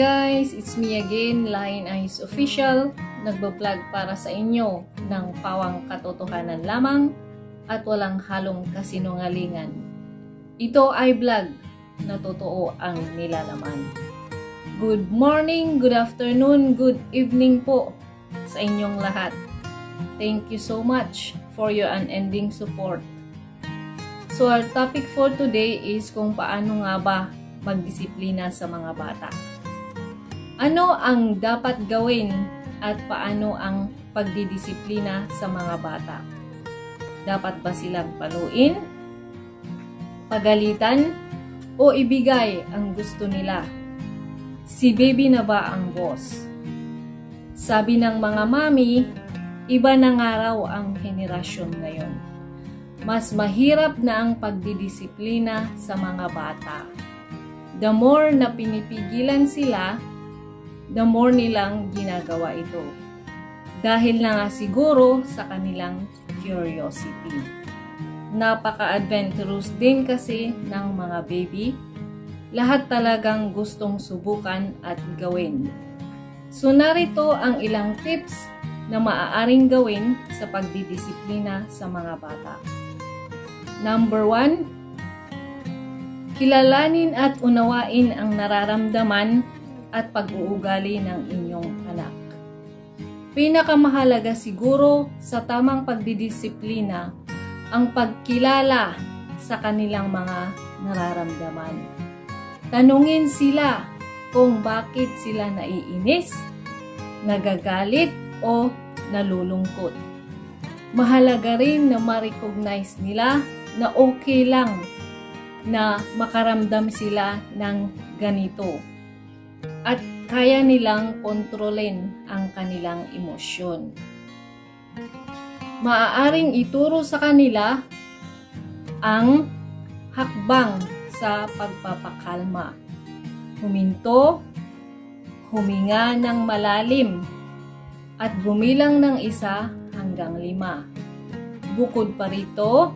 guys, it's me again, Lion Eyes Official. Nagbablog para sa inyo ng pawang katotohanan lamang at walang halong kasinungalingan. Ito ay vlog na totoo ang nilalaman. Good morning, good afternoon, good evening po sa inyong lahat. Thank you so much for your unending support. So our topic for today is kung paano nga ba magdisiplina sa mga bata. Ano ang dapat gawin at paano ang pagdidisiplina sa mga bata? Dapat ba silang paluin, pagalitan, o ibigay ang gusto nila? Si baby na ba ang boss? Sabi ng mga mami, iba na nga raw ang henerasyon ngayon. Mas mahirap na ang pagdidisiplina sa mga bata. The more na pinipigilan sila, the more nilang ginagawa ito. Dahil na nga siguro sa kanilang curiosity. Napaka-adventurous din kasi ng mga baby. Lahat talagang gustong subukan at gawin. So narito ang ilang tips na maaaring gawin sa pagdidisiplina sa mga bata. Number 1, kilalanin at unawain ang nararamdaman at pag-uugali ng inyong anak. Pinakamahalaga siguro sa tamang pagdidisiplina ang pagkilala sa kanilang mga nararamdaman. Tanungin sila kung bakit sila naiinis, nagagalit o nalulungkot. Mahalaga rin na ma-recognize nila na okay lang na makaramdam sila ng ganito. At kaya nilang kontrolin ang kanilang emosyon. Maaaring ituro sa kanila ang hakbang sa pagpapakalma. Huminto, huminga ng malalim, at bumilang ng 1 hanggang 5. Bukod pa rito,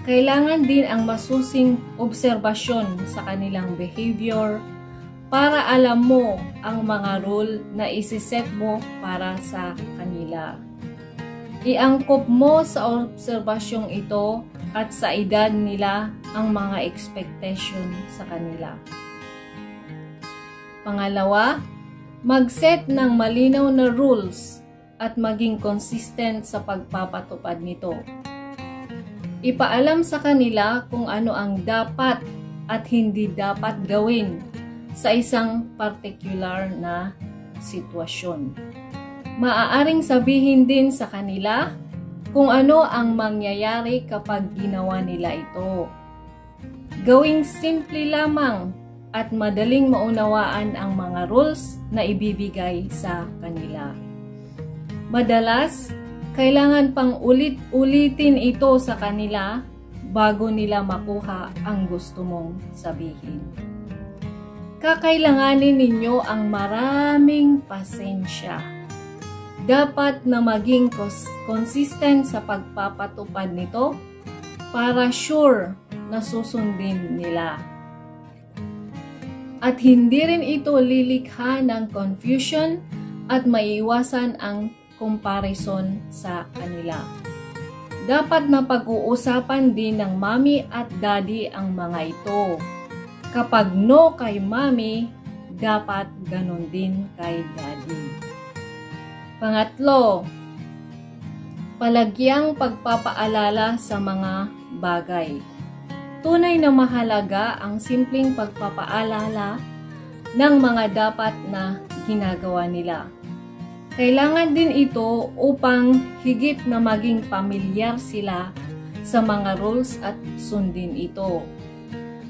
kailangan din ang masusing obserbasyon sa kanilang behavior para alam mo ang mga rule na isiset mo para sa kanila. Iangkop mo sa obserbasyong ito at sa edad nila ang mga expectation sa kanila. Pangalawa, mag-set ng malinaw na rules at maging consistent sa pagpapatupad nito. Ipaalam sa kanila kung ano ang dapat at hindi dapat gawin sa isang particular na sitwasyon. Maaaring sabihin din sa kanila kung ano ang mangyayari kapag ginawa nila ito. Gawing simple lamang at madaling maunawaan ang mga rules na ibibigay sa kanila. Madalas, kailangan pang ulit-ulitin ito sa kanila bago nila makuha ang gusto mong sabihin. Kakailanganin ninyo ang maraming pasensya. Dapat na maging consistent sa pagpapatupad nito para sure na susundin nila. At hindi rin ito lilikha ng confusion at maiiwasan ang comparison sa kanila. Dapat na pag-uusapan din ng mommy at daddy ang mga ito. Kapag no kay mommy, dapat ganon din kay daddy. Pangatlo, palagyang pagpapaalala sa mga bagay. Tunay na mahalaga ang simpleng pagpapaalala ng mga dapat na ginagawa nila. Kailangan din ito upang higit na maging pamilyar sila sa mga rules at sundin ito.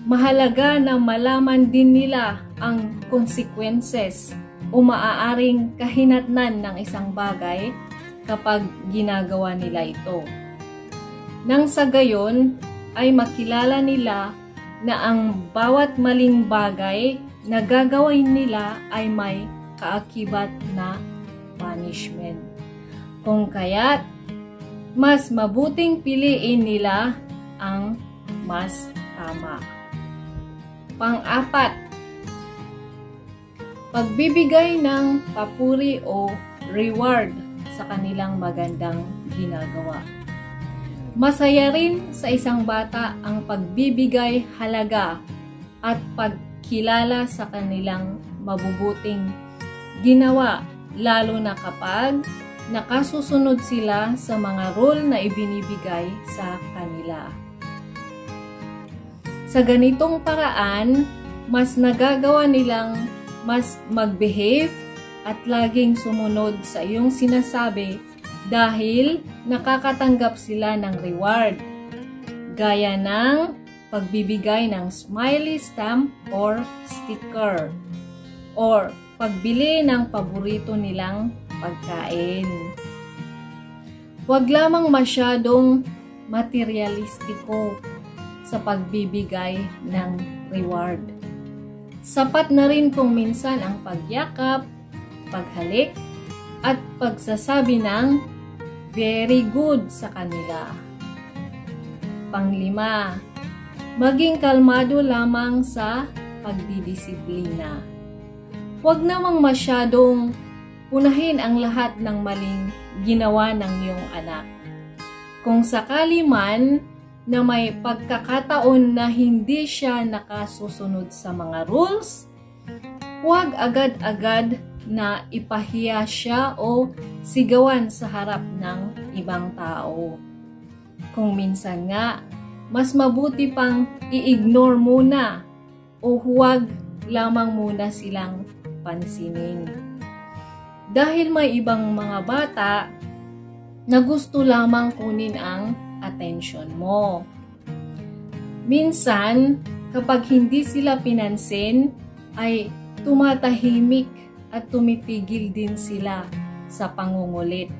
Mahalaga na malaman din nila ang consequences o maaaring kahinatnan ng isang bagay kapag ginagawa nila ito. Nang sa gayon ay makilala nila na ang bawat maling bagay na gagawin nila ay may kaakibat na punishment. Kung kaya't mas mabuting piliin nila ang mas tama. Pang-4, pagbibigay ng papuri o reward sa kanilang magandang ginagawa. Masaya rin sa isang bata ang pagbibigay halaga at pagkilala sa kanilang mabubuting ginawa, lalo na kapag nakasusunod sila sa mga rule na ibinibigay sa kanila. Sa ganitong paraan, mas nagagawa nilang mas mag-behave at laging sumunod sa iyong sinasabi dahil nakakatanggap sila ng reward, gaya ng pagbibigay ng smiley stamp or sticker, or pagbili ng paborito nilang pagkain. Huwag lamang masyadong materialistiko sa pagbibigay ng reward. Sapat na rin kung minsan ang pagyakap, paghalik, at pagsasabi ng very good sa kanila. Panglima, maging kalmado lamang sa pagdidisiplina. Huwag namang masyadong punahin ang lahat ng maling ginawa ng iyong anak. Kung sakali man na may pagkakataon na hindi siya nakasusunod sa mga rules, huwag agad-agad na ipahiya siya o sigawan sa harap ng ibang tao. Kung minsan nga, mas mabuti pang i-ignore muna o huwag lamang muna silang pansinin. Dahil may ibang mga bata na gusto lamang kunin ang attention mo. Minsan, kapag hindi sila pinansin, ay tumatahimik at tumitigil din sila sa pangungulit.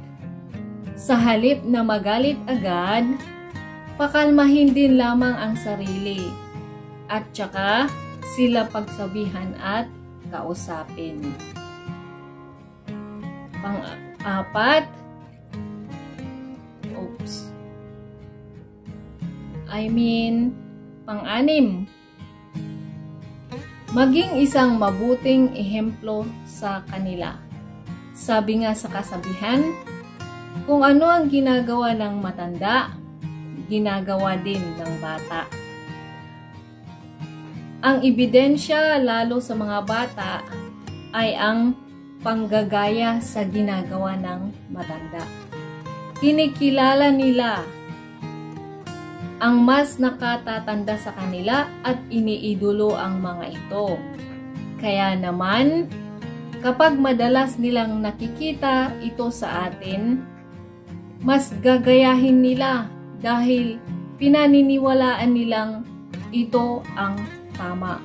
Sa halip na magalit agad, pakalmahin din lamang ang sarili at saka sila pagsabihan at kausapin. Pang-apat, pang-anim, maging isang mabuting ehemplo sa kanila. Sabi nga sa kasabihan, kung ano ang ginagawa ng matanda, ginagawa din ng bata. Ang ebidensya lalo sa mga bata ay ang panggagaya sa ginagawa ng matanda. Kinikilala nila ang mas nakatatanda sa kanila at iniidolo ang mga ito. Kaya naman, kapag madalas nilang nakikita ito sa atin, mas gagayahin nila dahil pinaniniwalaan nilang ito ang tama.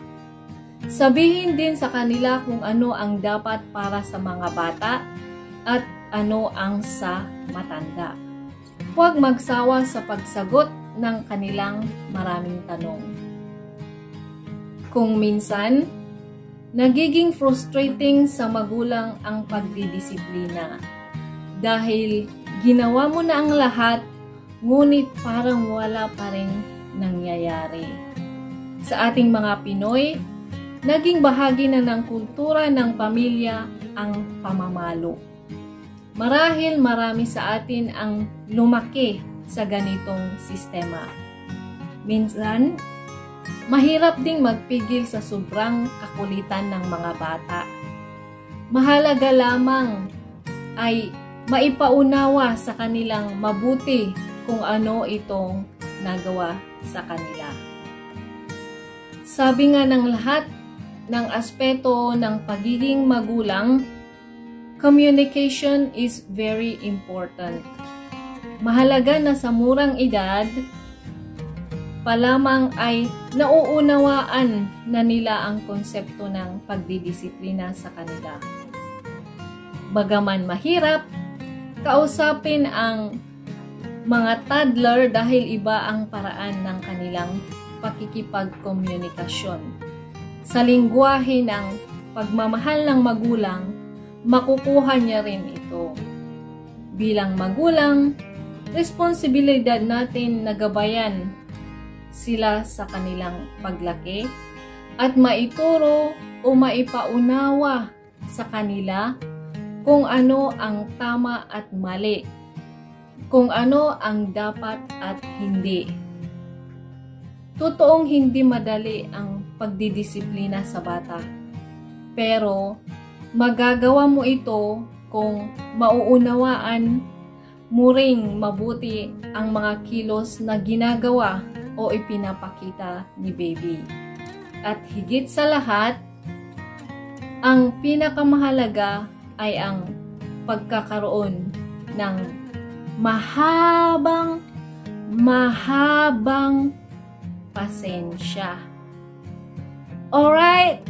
Sabihin din sa kanila kung ano ang dapat para sa mga bata at ano ang sa matanda. Huwag magsawa sa pagsagot ng kanilang maraming tanong. Kung minsan, nagiging frustrating sa magulang ang pagdidisiplina dahil ginawa mo na ang lahat ngunit parang wala pa rin nangyayari. Sa ating mga Pinoy, naging bahagi na ng kultura ng pamilya ang pamamalo. Marahil marami sa atin ang lumaki sa ganitong sistema. Minsan, mahirap ding magpigil sa sobrang kakulitan ng mga bata. Mahalaga lamang ay maipaunawa sa kanilang mabuti kung ano itong nagawa sa kanila. Sabi nga ng lahat ng aspeto ng pagiging magulang, communication is very important. Mahalaga na sa murang edad pa lamang ay nauunawaan na nila ang konsepto ng pagdidisiplina sa kanila. Bagaman mahirap, kausapin ang mga toddler dahil iba ang paraan ng kanilang pakikipagkomunikasyon. Sa lingwahe ng pagmamahal ng magulang, makukuha niya rin ito. Bilang magulang, responsibilidad natin na gabayan sila sa kanilang paglaki at maituro o maipaunawa sa kanila kung ano ang tama at mali, kung ano ang dapat at hindi. Totoong hindi madali ang pagdidisiplina sa bata, pero magagawa mo ito kung mauunawaan mo ring mabuti ang mga kilos na ginagawa o ipinapakita ni baby. At higit sa lahat, ang pinakamahalaga ay ang pagkakaroon ng mahabang pasensya. Alright?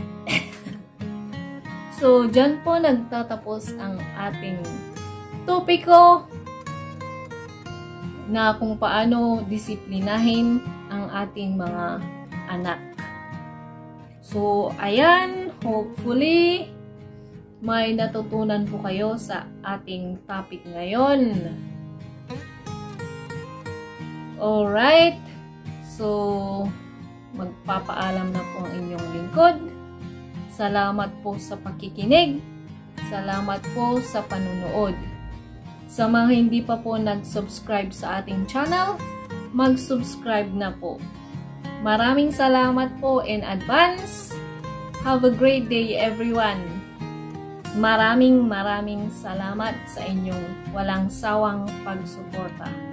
So, dyan po nagtatapos ang ating topiko na kung paano disiplinahin ang ating mga anak. So, ayan, hopefully, may natutunan po kayo sa ating topic ngayon. Alright, so, magpapaalam na po ang inyong lingkod. Salamat po sa pakikinig. Salamat po sa panunood. Sa mga hindi pa po nag-subscribe sa ating channel, mag-subscribe na po. Maraming salamat po in advance. Have a great day everyone. Maraming salamat sa inyong walang sawang pagsuporta.